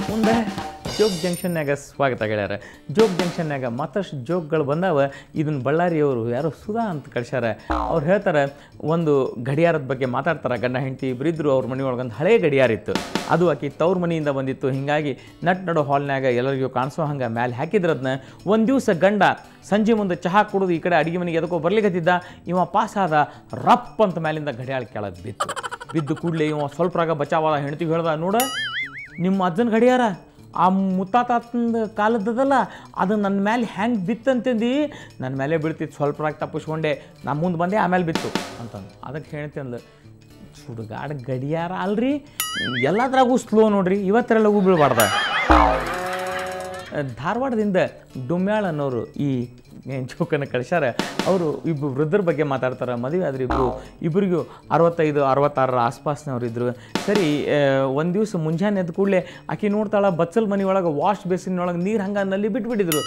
ಮುಂದೆ ಜೋಗ್ ಜಂಕ್ಷನ್ನಾಗ ಸ್ವಾಗತ ಗೆಳೆಯರ. ಜೋಗ್ ಜಂಕ್ಷನ್ನಾಗ ಮತ್ತಷ್ಟು ಜೋಕ್ಗಳು ಬಂದಾವ. ಇದನ್ನು ಬಳ್ಳಾರಿಯವರು ಯಾರೋ ಸುಧಾ ಅಂತ ಕಳ್ಸ್ಯಾರ. ಅವ್ರು ಹೇಳ್ತಾರೆ, ಒಂದು ಗಡಿಯಾರದ ಬಗ್ಗೆ ಮಾತಾಡ್ತಾರೆ. ಗಂಡ ಹೆಂಡತಿ ಇಬ್ಬರಿದ್ರು. ಅವ್ರ ಮನೆಯೊಳಗೊಂದು ಹಳೆ ಗಡಿಯಾರ ಇತ್ತು. ಅದು ಆಕಿ ತವ್ರ ಮನೆಯಿಂದ ಬಂದಿತ್ತು. ಹೀಗಾಗಿ ನಡು ಹಾಲ್ನಾಗ ಎಲ್ಲರಿಗೂ ಕಾಣಿಸೋ ಹಂಗೆ ಮ್ಯಾಲೆ ಹಾಕಿದ್ರದನ್ನ. ಒಂದು ದಿವಸ ಗಂಡ ಸಂಜೆ ಮುಂದೆ ಚಹಾ ಕುಡಿದು ಈ ಕಡೆ ಅಡುಗೆ ಮನೆಗೆ ಎದಕ್ಕೋ ಬರ್ಲಿಕ್ಕತ್ತಿದ್ದ. ಇವ ಪಾಸ್ ಆದ, ರಪ್ ಅಂತ ಮ್ಯಾಲಿಂದ ಗಡಿಯಾಳ ಕೆಳಗೆ ಬಿದ್ದು ಕೂಡಲೇ ಇವ ಸ್ವಲ್ಪರಾಗ ಬಚಾವಾದ. ಹೆಂಡತಿಗೆ ಹೇಳ್ದ, ನೋಡ ನಿಮ್ಮ ಅಜ್ಜನ ಗಡಿಯಾರ ಆ ಮುತ್ತಾತಂದು ಕಾಲದ್ದದಲ್ಲ, ಅದು ನನ್ನ ಮೇಲೆ ಹೆಂಗೆ ಬಿತ್ತಂತಂದು ನನ್ನ ಮೇಲೆ ಬೀಳ್ತಿತ್ತು. ಸ್ವಲ್ಪರಾಗ ತಪ್ಪಿಸ್ಕೊಂಡೆ, ನಾ ಮುಂದೆ ಬಂದೆ, ಆಮೇಲೆ ಬಿತ್ತು ಅಂತಂದು. ಅದಕ್ಕೆ ಹೇಳ್ತಿ ಅಂದ್ಲು, ಸುಡುಗಾಡು ಗಡಿಯಾರ ಅಲ್ರಿ, ಎಲ್ಲದ್ರಾಗೂ ಸ್ಲೋ ನೋಡ್ರಿ, ಇವತ್ತರೆಲ್ಲಗೂ ಬೀಳ್ಬಾರ್ದ. ಧಾರವಾಡದಿಂದ ಡುಮ್ಯಾಳ್ ಅನ್ನೋರು ಈ ಜೋಕನ್ನು ಕಳಿಸ್ಯಾರ. ಅವರು ಇಬ್ಬರು ವೃದ್ಧರ ಬಗ್ಗೆ ಮಾತಾಡ್ತಾರೆ. ಮದುವೆ ಆದ್ರೆ ಇಬ್ಬರಿಗೂ 65-66 ಆಸ್ಪಾಸ್ನವ್ರು ಇದ್ದರು. ಸರಿ, ಒಂದು ದಿವಸ ಮುಂಜಾನೆ ಎದ್ದು ಕೂಡಲೇ ಆಕೆ ನೋಡ್ತಾಳೆ, ಬಚ್ಚಲ್ ಮನೆ ಒಳಗೆ ವಾಶ್ ಬೇಸಿನೊಳಗೆ ನೀರು ಹಂಗೆ ನಲ್ಲಿ ಬಿಟ್ಬಿಟ್ಟಿದ್ರು.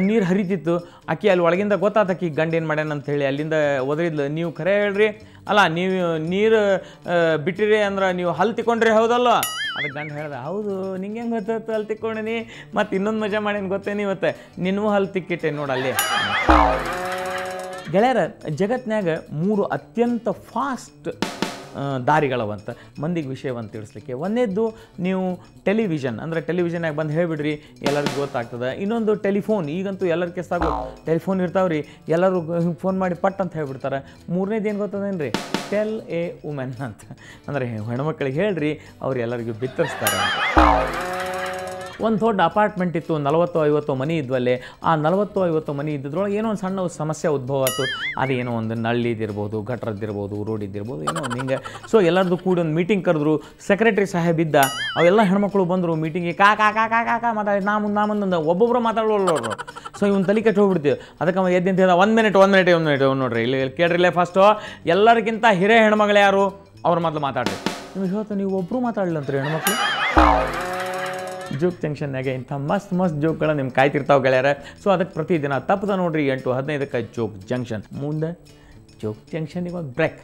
ನೀರು ಹರಿತಿತ್ತು. ಆಕೆ ಅಲ್ಲಿ ಒಳಗಿಂದ ಗೊತ್ತಾತ ಆಕೆ ಗಂಡ ಏನು ಮಾಡ್ಯಾನ ಅಂತ ಹೇಳಿ ಅಲ್ಲಿಂದ ಒದರಿದ್ಲು. ನೀವು ಖರೆ ಹೇಳ್ರಿ, ಅಲ್ಲ ನೀವು ನೀರು ಬಿಟ್ಟಿರಿ ಅಂದ್ರೆ ನೀವು ಹಲ್ ತಿಕ್ಕೊಂಡ್ರಿ ಹೌದಲ್ಲ? ಅದಕ್ಕೆ ಗಂಡ ಹೇಳ್ದೆ, ಹೌದು, ನಿಂಗೆ ಹೆಂಗೆ ಗೊತ್ತಾಯ್ತು ಹಲ್ ತಿಕ್ಕೊಂಡಿನಿ, ಮತ್ತು ಇನ್ನೊಂದು ಮಜಾ ಮಾಡೇನು ಗೊತ್ತೇನಿ, ಇವತ್ತು ನಿನ್ನೂ ಹಲ್ ತಿಕ್ಕಿಟ್ಟೆ ನೋಡಲ್ಲಿ. ಗೆಳೆಯರ, ಜಗತ್ತಿನಾಗ 3 ಅತ್ಯಂತ ಫಾಸ್ಟ್ ದಾರಿಗಳವಂತ ಮಂದಿಗೆ ವಿಷಯವಂತ ತಿಳಿಸ್ಲಿಕ್ಕೆ. ಒಂದೇದ್ದು ನೀವು ಟೆಲಿವಿಷನ್, ಅಂದರೆ ಟೆಲಿವಿಷನ್ನಾಗ ಬಂದು ಹೇಳಿಬಿಡ್ರಿ, ಎಲ್ಲರಿಗೂ ಗೊತ್ತಾಗ್ತದೆ. ಇನ್ನೊಂದು ಟೆಲಿಫೋನ್, ಈಗಂತೂ ಎಲ್ಲರ ಕೆಸಾಗು ಟೆಲಿಫೋನ್ ಇರ್ತಾವ್ರಿ, ಎಲ್ಲರೂ ಫೋನ್ ಮಾಡಿ ಪಟ್ ಅಂತ ಹೇಳ್ಬಿಡ್ತಾರೆ. ಮೂರನೇದು ಏನು ಗೊತ್ತದೇನು ರೀ, ಟೆಲ್ ಎ ವುಮೆನ್ ಅಂತ, ಅಂದರೆ ಹೆಣ್ಮಕ್ಳಿಗೆ ಹೇಳ್ರಿ, ಅವ್ರು ಎಲ್ಲರಿಗೂ ಬಿತ್ತರಿಸ್ತಾರೆ. ಒಂದು ದೊಡ್ಡ ಅಪಾರ್ಟ್ಮೆಂಟ್ ಇತ್ತು, 40-50 ಮನೆ ಇದ್ವಲ್ಲೇ. ಆ 40-50 ಮನೆ ಇದ್ದಿದ್ರೊಳಗೆ ಏನೋ ಒಂದು ಸಣ್ಣ ಸಮಸ್ಯೆ ಉದ್ಭವ ಆಯ್ತು. ಅದೇನೋ ಒಂದು ನಳ್ಳಿದಿರ್ಬೋದು, ಗಟ್ರದ್ದಿರ್ಬೋದು, ರೋಡಿದ್ದಿರ್ಬೋದು, ಏನೋ ಒಂದು ಹಿಂಗೆ. ಸೊ ಎಲ್ಲರದ್ದು ಕೂಡಿ ಒಂದು ಮೀಟಿಂಗ್ ಕರೆದ್ರು. ಸೆಕ್ರೆಟರಿ ಸಾಹೇಬ್ ಇದ್ದ. ಅವೆಲ್ಲ ಹೆಣ್ಮಕ್ಳು ಬಂದರು ಮೀಟಿಂಗಿಗೆ. ಕಾ ಮಾತಾಡಿ ನಾ ಮುಂದೆ ಒಬ್ಬೊಬ್ಬರು ಮಾತಾಡೋರು. ಸೊ ಇವ್ನು ತಲೆ ಕೆಟ್ಟು ಹೋಗ್ಬಿಡ್ತೀವಿ. ಅದಕ್ಕೆ ಅವ ಎದ್ದು ಅಂತ ಹೇಳ್ದ, ಒಂದು ಮಿನಿಟ್ ನೋಡ್ರಿ, ಇಲ್ಲಿ ಕೇಳ್ರಿಲ್ಲೇ ಫಸ್ಟು, ಎಲ್ಲರಿಗಿಂತ ಹಿರಿಯ ಹೆಣ್ಮಗಳು ಯಾರು, ಅವ್ರ ಮೊದಲು ಮಾತಾಡ್ರಿ. ನಿಮ್ಗೆ ಹೇಳ್ತಾ, ನೀವು ಒಬ್ಬರು ಮಾತಾಡಲಂತ್ರಿ ಹೆಣ್ಮಕ್ಳು. ಜೋಗ್ ಜಂಕ್ಷನ್ನಾಗ ಇಂಥ ಮಸ್ತ್ ಜೋಕ್ಗಳು ನಿಮ್ಗೆ ಕಾಯ್ತಿರ್ತಾವೆ ಗೆಳೆಯರ. ಸೊ ಅದಕ್ಕೆ ಪ್ರತಿದಿನ ತಪ್ಪದ ನೋಡ್ರಿ 8-15ಕ್ಕೆ ಜೋಗ್ ಜಂಕ್ಷನ್. ಮುಂದೆ ಜೋಗ್ ಜಂಕ್ಷನ್ ಇವಾಗ ಬ್ರೇಕ್.